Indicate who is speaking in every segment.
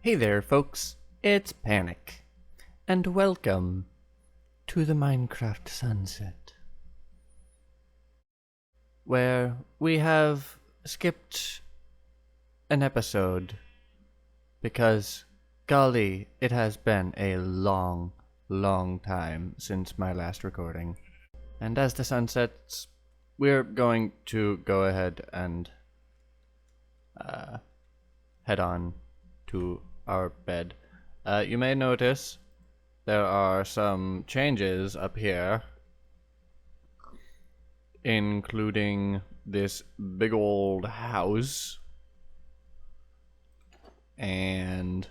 Speaker 1: Hey there, folks. It's Panic, and welcome to the Minecraft Sunset, where we have skipped an episode because, golly, it has been a long, long time since my last recording. And as the sun sets, we're going to go ahead and head on to our bed. You may notice there are some changes up here, including this big old house, and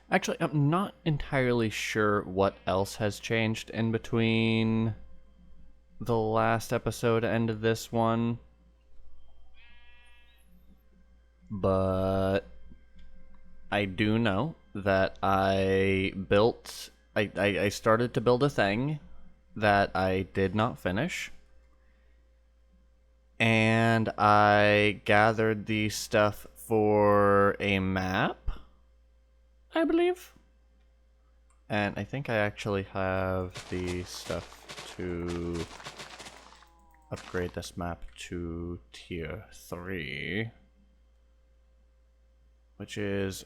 Speaker 1: actually I'm not entirely sure what else has changed in between the last episode and this one, but I do know that I started to build a thing that I did not finish, and I gathered the stuff for a map, I believe, and I think I actually have the stuff to upgrade this map to tier 3, which is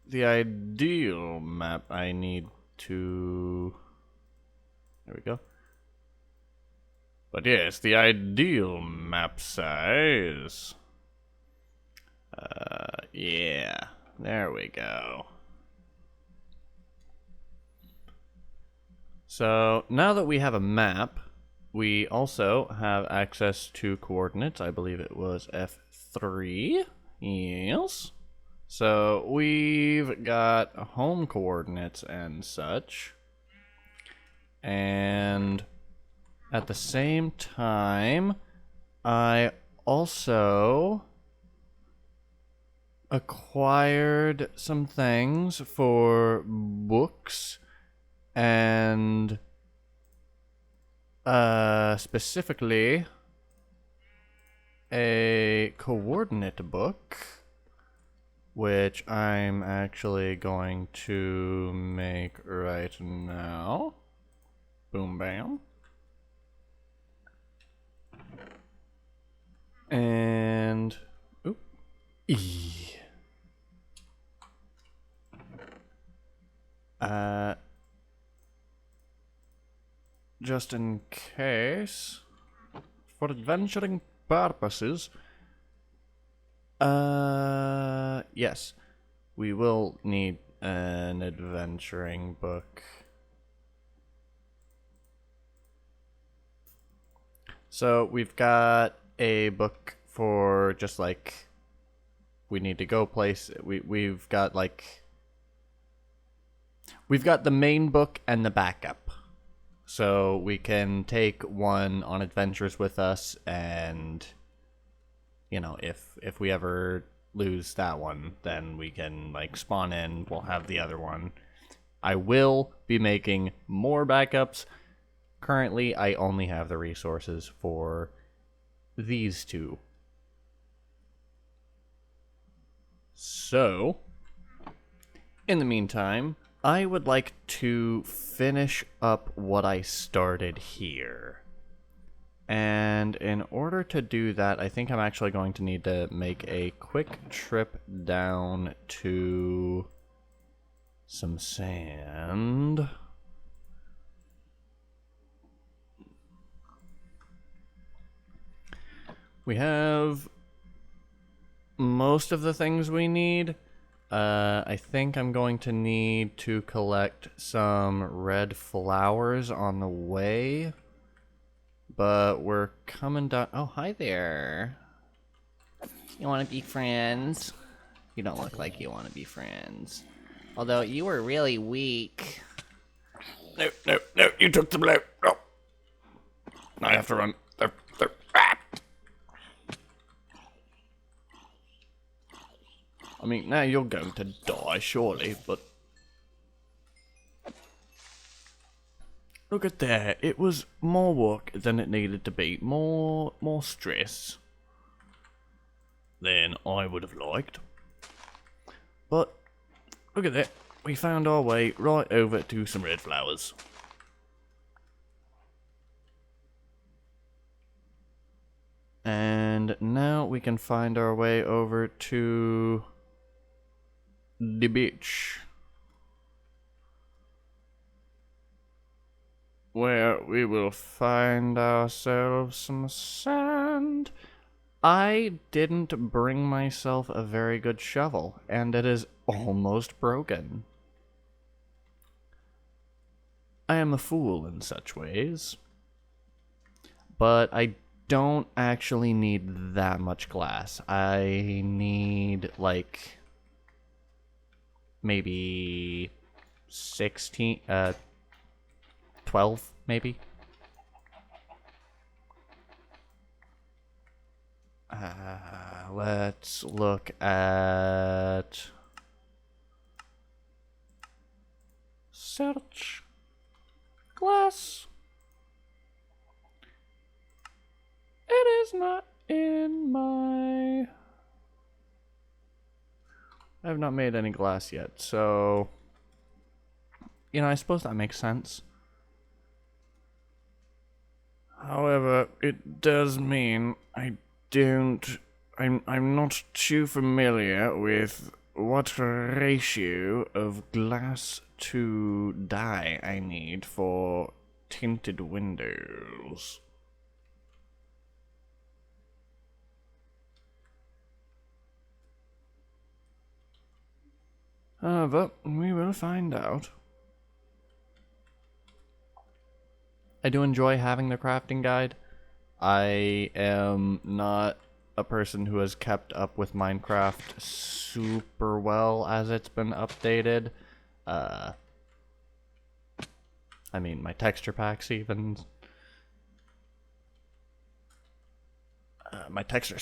Speaker 1: the ideal map. I need to... There we go. But yes, the ideal map size. Yeah, there we go. So now that we have a map, we also have access to coordinates. I believe it was F3. Yes. So we've got home coordinates and such. And at the same time, I also acquired some things for books, and specifically a coordinate book, which I'm actually going to make right now. Boom, bam. And... Oop. Just in case, for adventuring purposes, yes, we will need an adventuring book. So we've got a book for just like, we need to go place. We've got the main book and the backup. So we can take one on adventures with us, and you know, if we ever lose that one, then we can like spawn in, we'll have the other one. I will be making more backups. Currently, I only have the resources for these two. So, in the meantime, I would like to finish up what I started here. And in order to do that, I think I'm actually going to need to make a quick trip down to some sand. We have most of the things we need. I think I'm going to need to collect some red flowers on the way. But we're coming down... Oh, hi there. You want to be friends? You don't look like you want to be friends. Although, you were really weak. No, no, no, you took the blue. No. I have to run. I mean, now you're going to die, surely, but... Look at that. It was more work than it needed to be. More stress than I would have liked. But look at that. We found our way right over to some red flowers. And now we can find our way over to the beach, where we will find ourselves some sand. I didn't bring myself a very good shovel, and it is almost broken. I am a fool in such ways, but I don't actually need that much glass. I need, like, maybe 16, 12, maybe. Let's look at search glass. It is not in my... I have not made any glass yet, so... You know, I suppose that makes sense. However, it does mean I'm not too familiar with what ratio of glass to dye I need for tinted windows. However, we will find out. I do enjoy having the crafting guide. I am not a person who has kept up with Minecraft super well as it's been updated. I mean, my texture packs even. My texture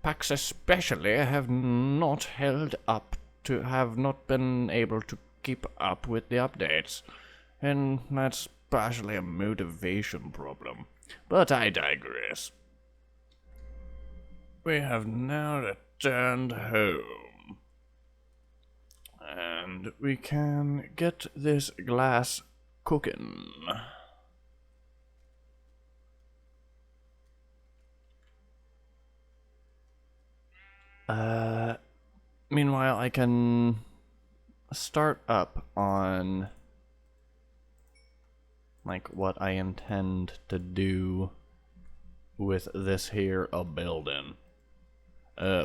Speaker 1: packs especially have not held up to have not been able to keep up with the updates, and that's partially a motivation problem. But I digress. We have now returned home, and we can get this glass cooking. Meanwhile, I can start up on like what I intend to do with this here a building.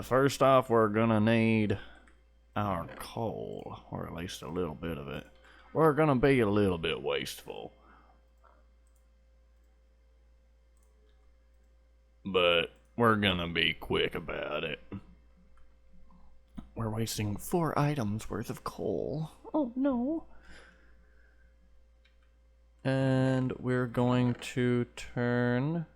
Speaker 1: First off, we're gonna need our coal, or at least a little bit of it. We're gonna be a little bit wasteful, but we're gonna be quick about it. We're wasting 4 items worth of coal. Oh no. And we're going to turn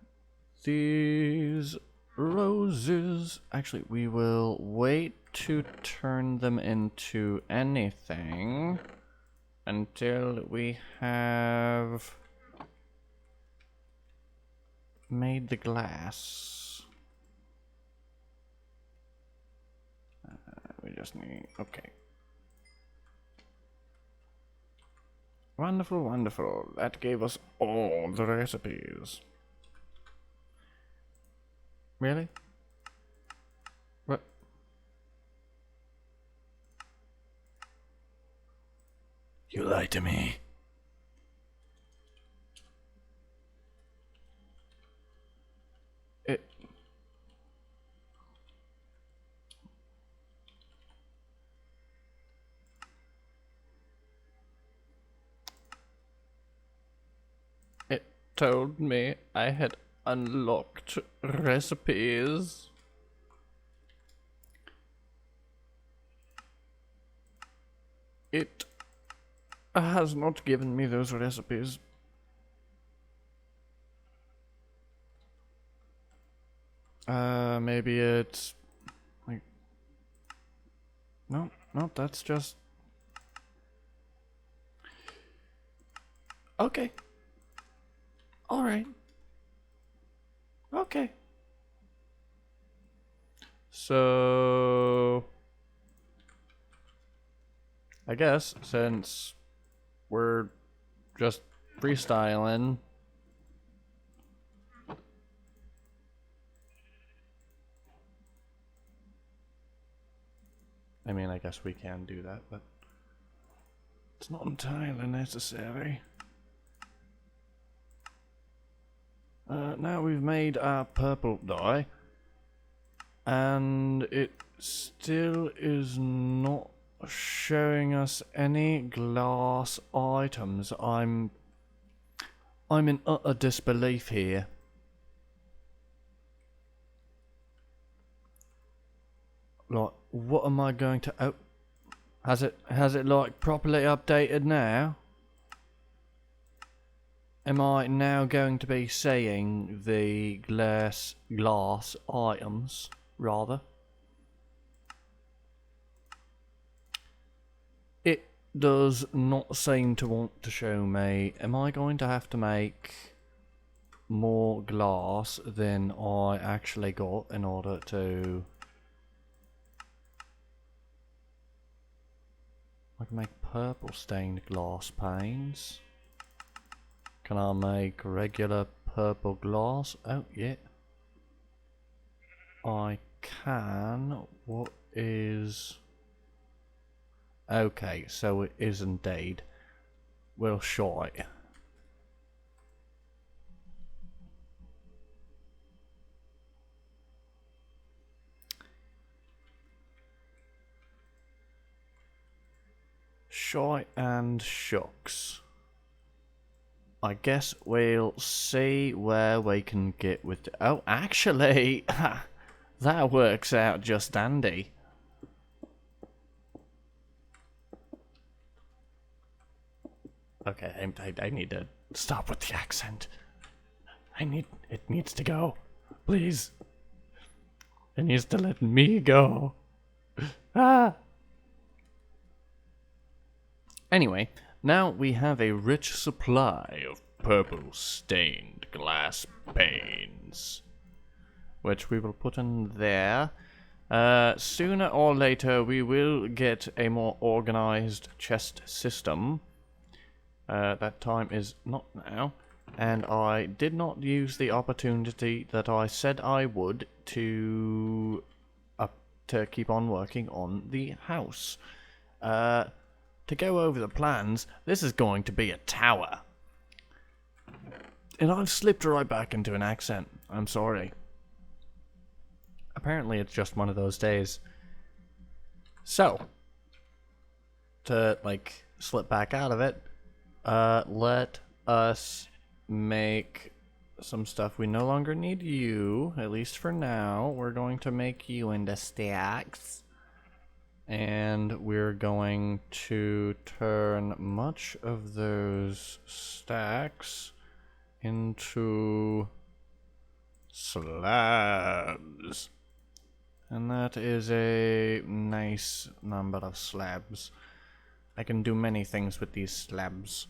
Speaker 1: these roses. Actually, we will wait to turn them into anything until we have made the glass. We just need... okay. Wonderful, wonderful. That gave us all the recipes. Really? What? You lied to me. It told me I had unlocked recipes. It has not given me those recipes. Maybe it's like... no, that's just... okay. Alright. Okay. So I guess since we're just freestyling, I mean, I guess we can do that, but it's not entirely necessary. Now we've made our purple dye, and it still is not showing us any glass items. I'm in utter disbelief here. Like, what am I going to... Oh, has it like properly updated now? Am I now going to be seeing the glass items, rather? It does not seem to want to show me. Am I going to have to make more glass than I actually got in order to... I can make purple stained glass panes. Can I make regular purple glass? Oh, yeah. I can. What is... Okay, so it is indeed. We'll show it. Shy and shucks. I guess we'll see where we can get with the... Oh, actually, that works out just dandy. Okay, I need to stop with the accent. It needs to go. Please. It needs to let me go. Ah. Anyway, now we have a rich supply of purple stained glass panes, which we will put in there. Sooner or later we will get a more organized chest system. That time is not now, and I did not use the opportunity that I said I would to keep on working on the house. To go over the plans, this is going to be a tower. And I've slipped right back into an accent. I'm sorry. Apparently it's just one of those days. So, to, like, slip back out of it, let us make some stuff. We no longer need you, at least for now. We're going to make you into stacks. And we're going to turn much of those stacks into slabs. And that is a nice number of slabs. I can do many things with these slabs.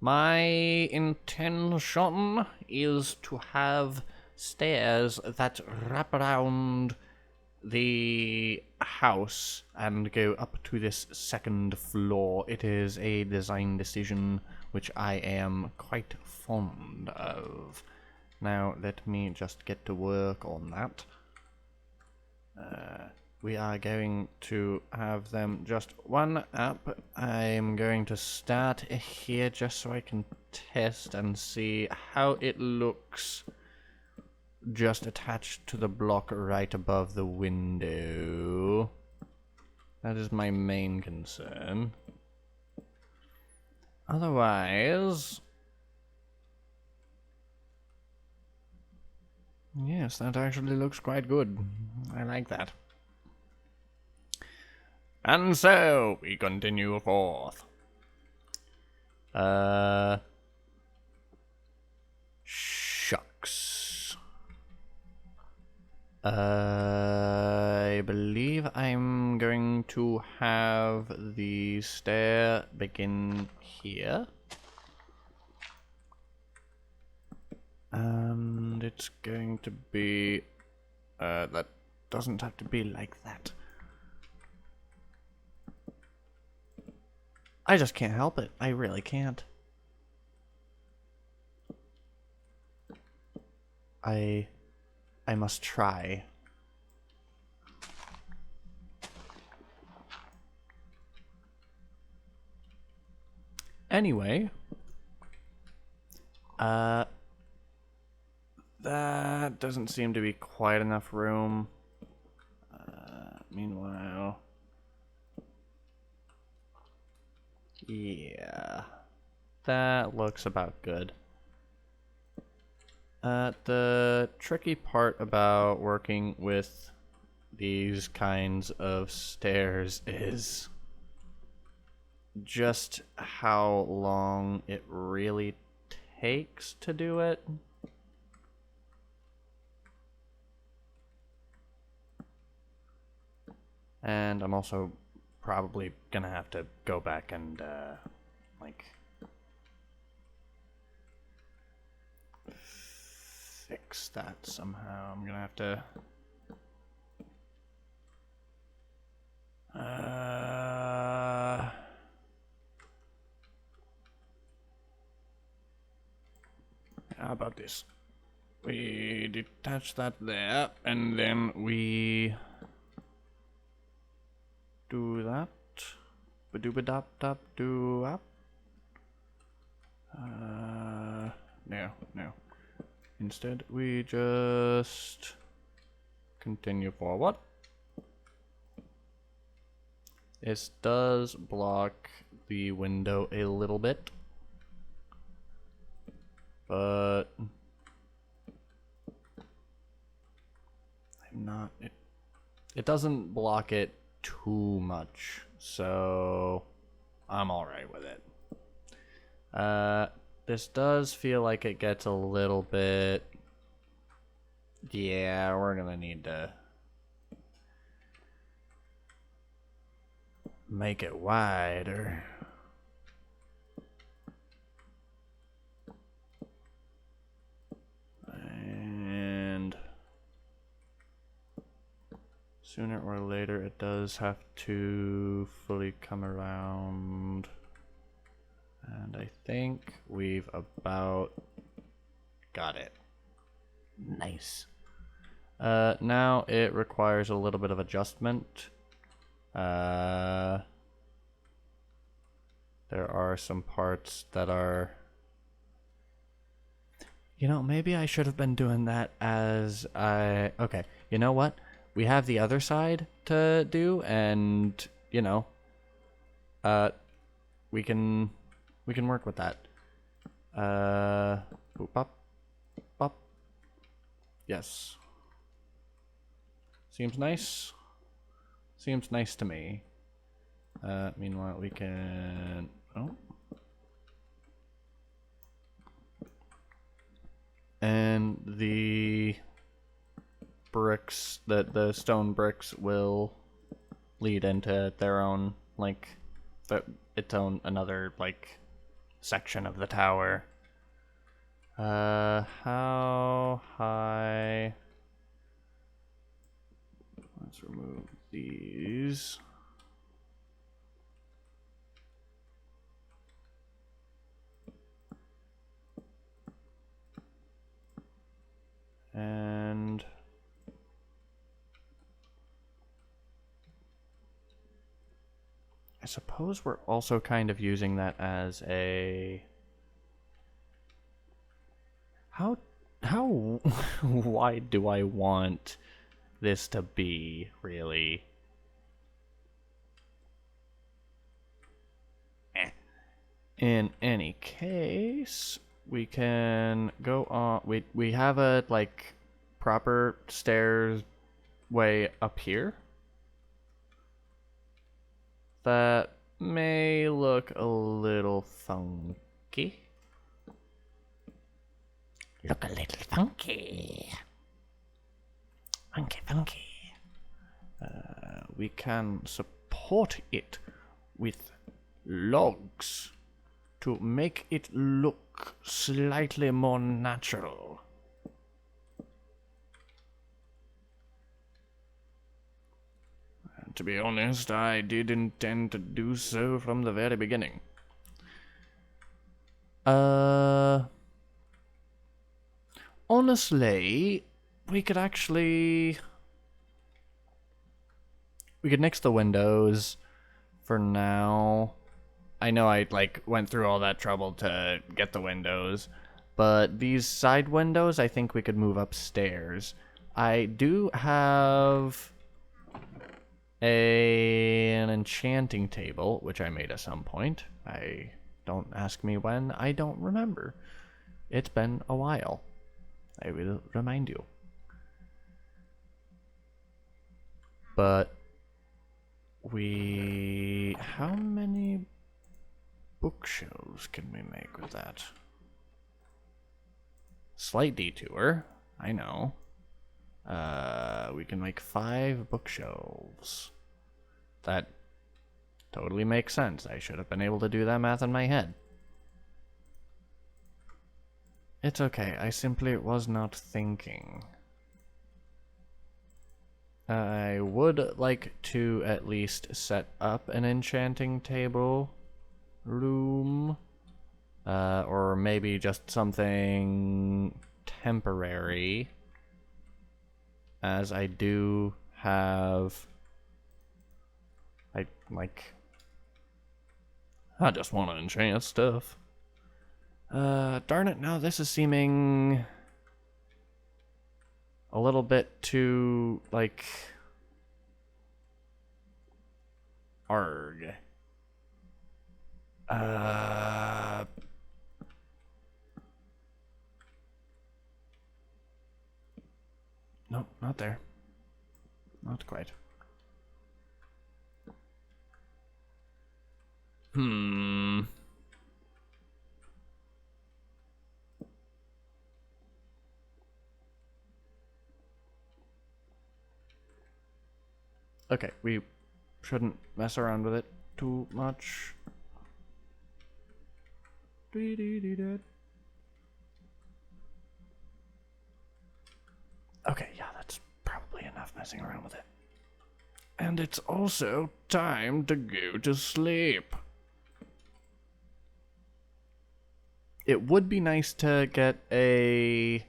Speaker 1: My intention is to have stairs that wrap around the house and go up to this second floor. It is a design decision which I am quite fond of. Now let me just get to work on that. We are going to have them just one up. I'm going to start here just so I can test and see how it looks. Just attached to the block right above the window. That is my main concern. Otherwise... Yes, that actually looks quite good. I like that. And so, we continue forth. Shucks. I believe I'm going to have the stair begin here. And it's going to be That doesn't have to be like that. I just can't help it. I really can't. I must try. Anyway, that doesn't seem to be quite enough room. Meanwhile, yeah, that looks about good. The tricky part about working with these kinds of stairs is just how long it really takes to do it. And I'm also probably gonna have to go back and, like, fix that somehow. I'm gonna have to... how about this? We detach that there, and then we do that. Ba-doo-ba-dop-dop, do up. No. Instead, we just continue forward. This does block the window a little bit, but I'm not. It doesn't block it too much, so I'm alright with it. This does feel like it gets a little bit... Yeah, we're gonna need to make it wider. And sooner or later it does have to fully come around. And I think we've about got it. Nice. Now it requires a little bit of adjustment. There are some parts that are... You know, maybe I should have been doing that as I... Okay, you know what? We have the other side to do, and, you know, we can work with that. Boop, bop, bop. Yes. Seems nice. Seems nice to me. Meanwhile, we can... Oh. And the bricks, the stone bricks will lead into their own, like, its own, another, like, section of the tower. How high? Let's remove these. And I suppose we're also kind of using that as a... How wide do I want this to be, really? In any case, we can go on. We have a, like, proper stairs way up here that may look a little funky. Look a little funky. Funky. We can support it with logs to make it look slightly more natural. To be honest, I did intend to do so from the very beginning. Honestly, we could nix the windows for now. I know I, like, went through all that trouble to get the windows, but these side windows, I think we could move upstairs. I do have an enchanting table, which I made at some point. Don't ask me when, I don't remember. It's been a while. I will remind you. But how many bookshelves can we make with that? Slight detour, I know. We can make 5 bookshelves. That totally makes sense. I should have been able to do that math in my head. It's okay, I simply was not thinking. I would like to at least set up an enchanting table room. Or maybe just something temporary. As I do have... I just want to enchant stuff. Darn it, now this is seeming a little bit too, like... Arg. Nope, not there. Not quite. Okay, we shouldn't mess around with it too much. Okay, yeah, that's probably enough messing around with it. And it's also time to go to sleep. It would be nice to get a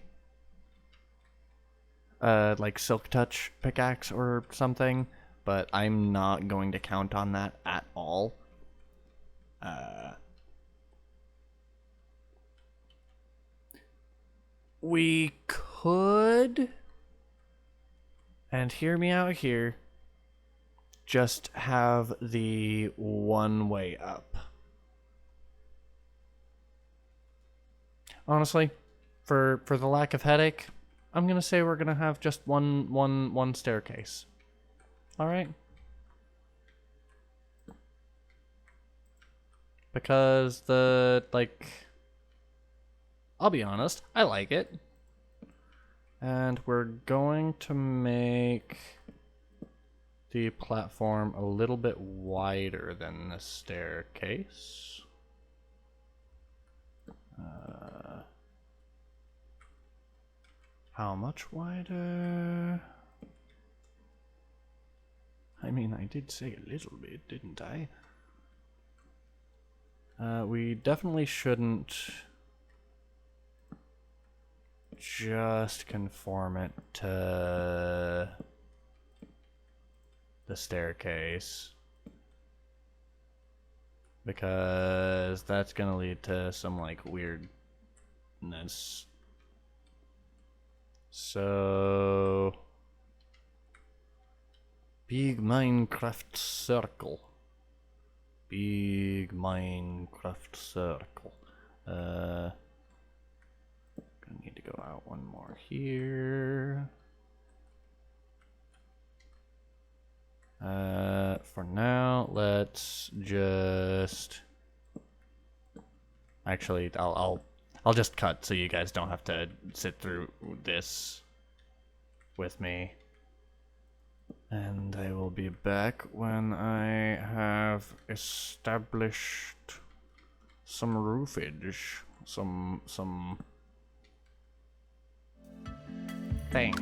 Speaker 1: like Silk Touch pickaxe or something, but I'm not going to count on that at all. We could, and hear me out here, just have the one way up. Honestly, for the lack of headache, I'm gonna say we're gonna have just one staircase. All right. Because I'll be honest, I like it. And we're going to make the platform a little bit wider than the staircase. How much wider? I mean, I did say a little bit, didn't I? We definitely shouldn't just conform it to the staircase, because that's gonna lead to some like weirdness. So big Minecraft circle. Big Minecraft circle. Gonna need to go out one more here. For now, let's just... Actually, I'll just cut so you guys don't have to sit through this with me. And I will be back when I have established some roofage, some thing.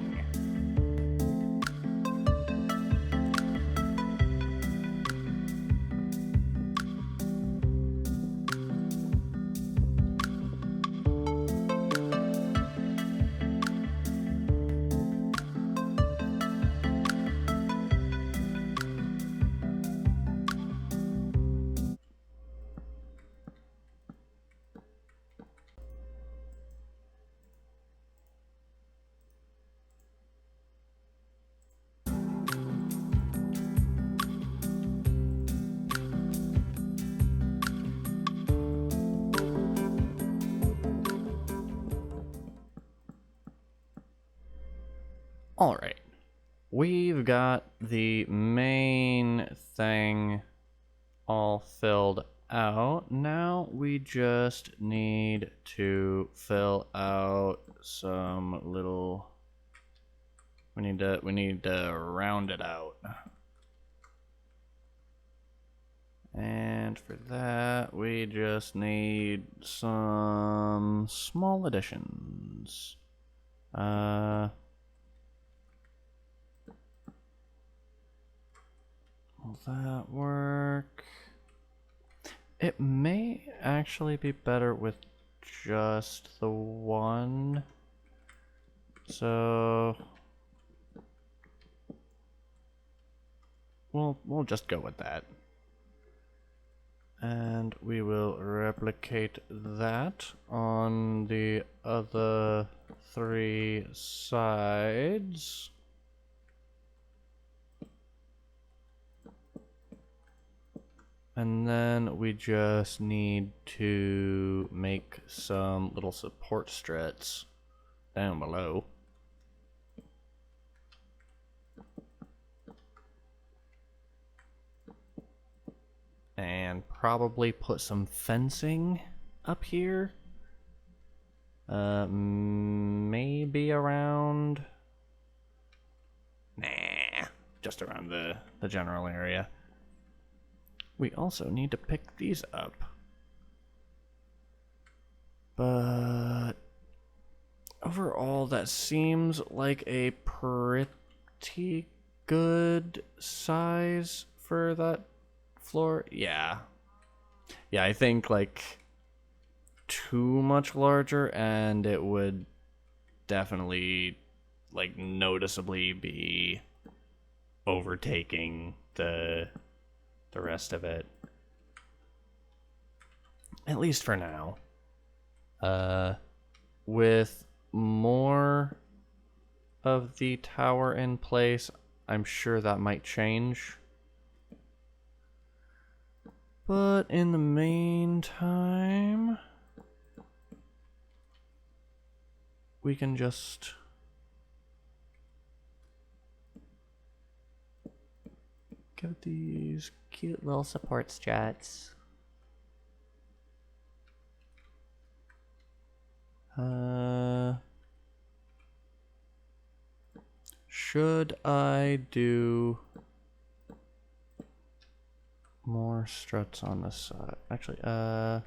Speaker 1: Alright. We've got the main thing all filled out. Now we just need to fill out some little... We need to round it out. And for that, we just need some small additions. Will that work? It may actually be better with just the one. So we'll just go with that. And we will replicate that on the other 3 sides. And then we just need to make some little support struts down below. And probably put some fencing up here. Maybe around... Nah, just around the general area. We also need to pick these up. But overall, that seems like a pretty good size for that floor. Yeah, I think like too much larger and it would definitely like noticeably be overtaking the rest of it, at least for now. With more of the tower in place, I'm sure that might change. But in the meantime, we can just give these cute little support strats. Should I do more struts on the side? Actually, that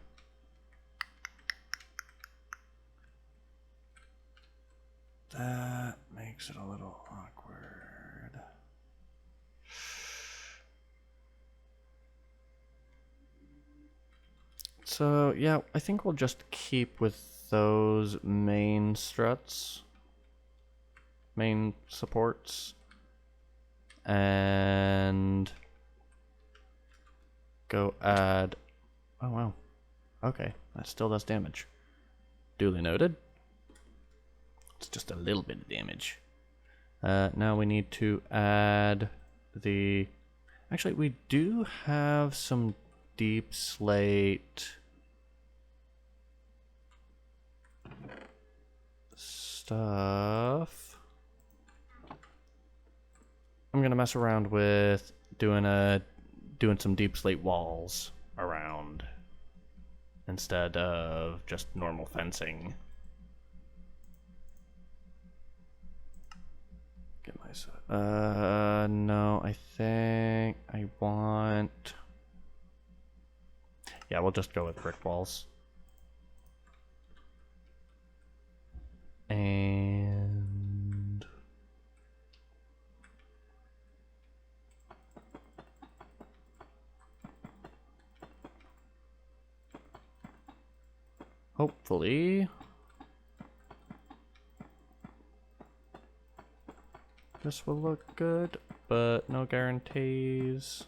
Speaker 1: makes it a little awkward. So, yeah, I think we'll just keep with those main struts. Main supports. And go add... Oh, wow. Okay, that still does damage. Duly noted. It's just a little bit of damage. Now we need to add the... Actually, we do have some deep slate stuff. I'm gonna mess around with doing some deep slate walls around instead of just normal fencing. Get myself. No, I think I want. Yeah, we'll just go with brick walls. And hopefully this will look good, but no guarantees.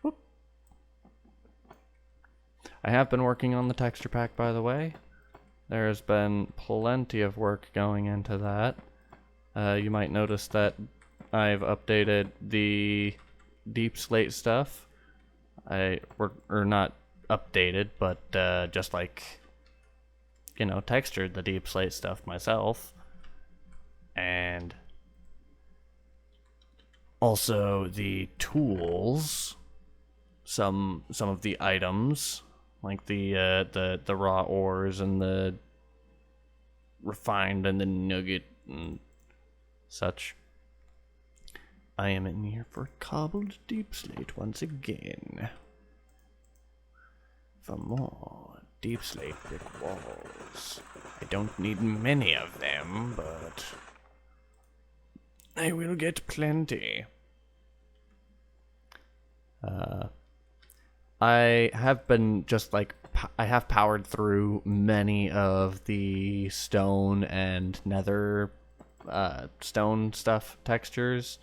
Speaker 1: Whoop. I have been working on the texture pack, by the way. There's been plenty of work going into that. You might notice that I've updated the deep slate stuff. Or not updated, but just like you know, textured the deep slate stuff myself. And also the tools, some of the items, like the raw ores and the refined and the nugget and such. I am in here for cobbled deep slate once again. For more deep slate brick walls. I don't need many of them, but I will get plenty. I have been just like, I have powered through many of the stone and nether stone stuff textures.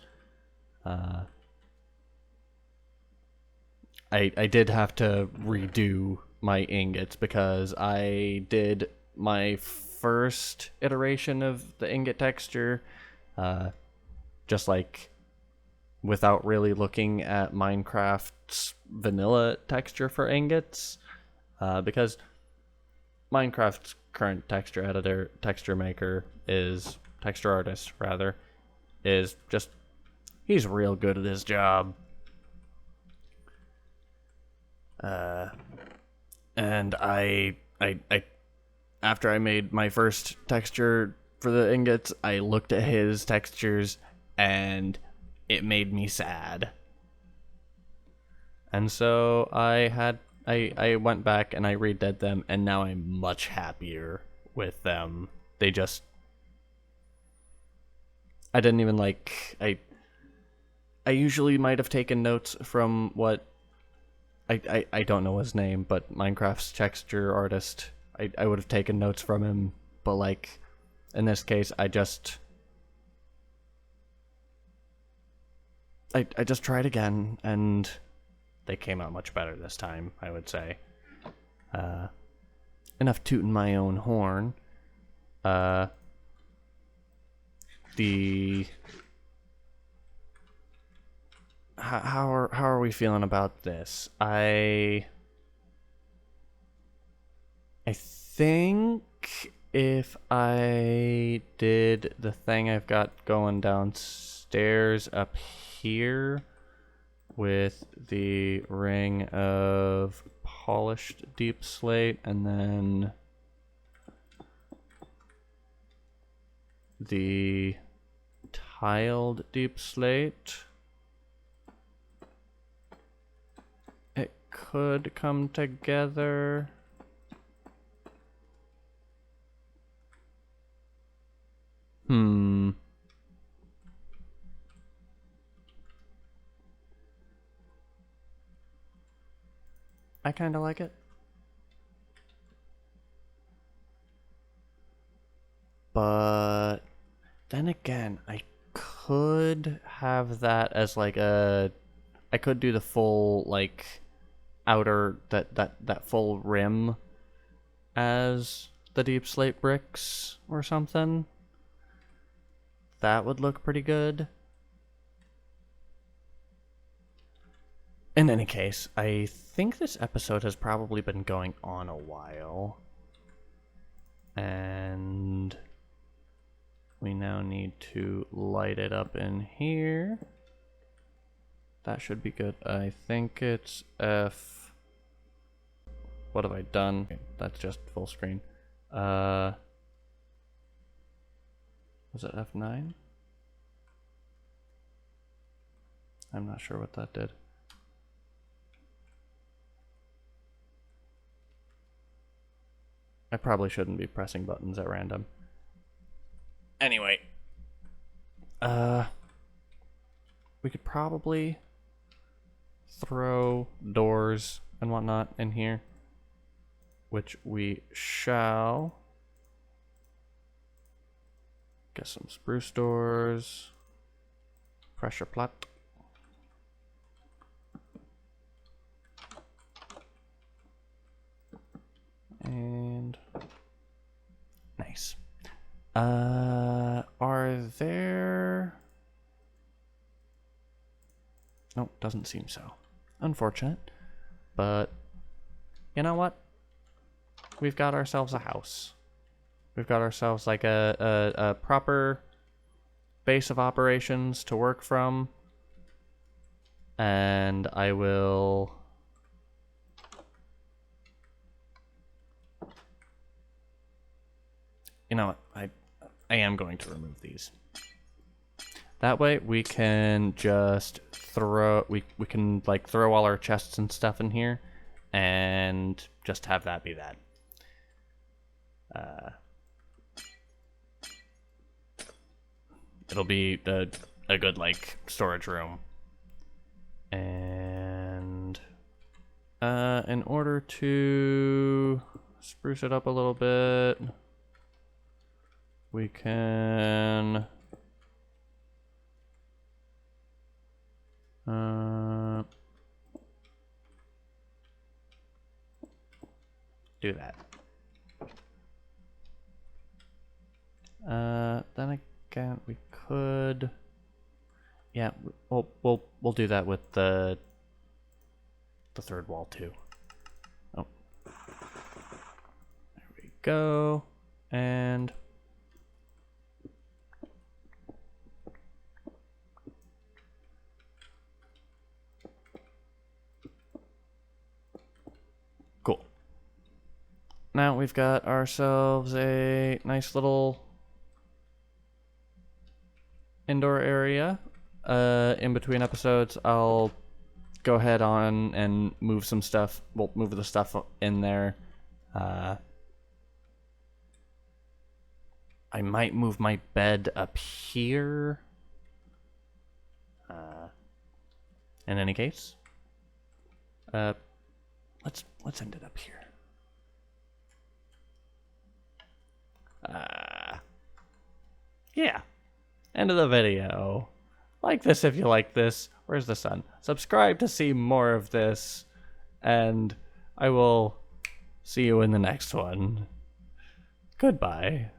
Speaker 1: I did have to redo my ingots because I did my first iteration of the ingot texture just like without really looking at Minecraft's vanilla texture for ingots, because Minecraft's current texture editor, texture artist rather, is just, he's real good at his job. And I after I made my first texture for the ingots, I looked at his textures and it made me sad. And so I went back and I redid them, and now I'm much happier with them. They just, I didn't even like, I usually might have taken notes from what, I don't know his name, but Minecraft's texture artist, I would have taken notes from him, but like, in this case, I just tried again, and they came out much better this time, I would say. Enough tooting my own horn. How are we feeling about this? I think if I did the thing I've got going downstairs up here with the ring of polished deep slate and then the tiled deep slate, it could come together. I kind of like it. But then again, I could have that as like a, I could do the full like outer, that full rim as the deep slate bricks or something. That would look pretty good. In any case, I think this episode has probably been going on a while. And we now need to light it up in here. That should be good. I think it's F. What have I done? Okay, that's just full screen. Was it F9? I'm not sure what that did. I probably shouldn't be pressing buttons at random. Anyway. We could probably throw doors and whatnot in here, which we shall. Get some spruce doors. Pressure plate. And nice. Are there? Nope, doesn't seem so. Unfortunate. But you know what? We've got ourselves a house. we've got ourselves like a proper base of operations to work from. And I will... You know what? I am going to remove these. That way we can just throw... We can like throw all our chests and stuff in here and just have that be that. It'll be a good like storage room. And in order to spruce it up a little bit, we can do that. Then again, we could. Yeah, we'll do that with the third wall too. Oh, there we go, and cool. Now we've got ourselves a nice little indoor area. In between episodes, I'll go ahead on and move some stuff. We'll move the stuff in there. I might move my bed up here. In any case, let's end it up here. Yeah. End of the video. Like this if you like this. Where's the sun? Subscribe to see more of this. And I will see you in the next one. Goodbye.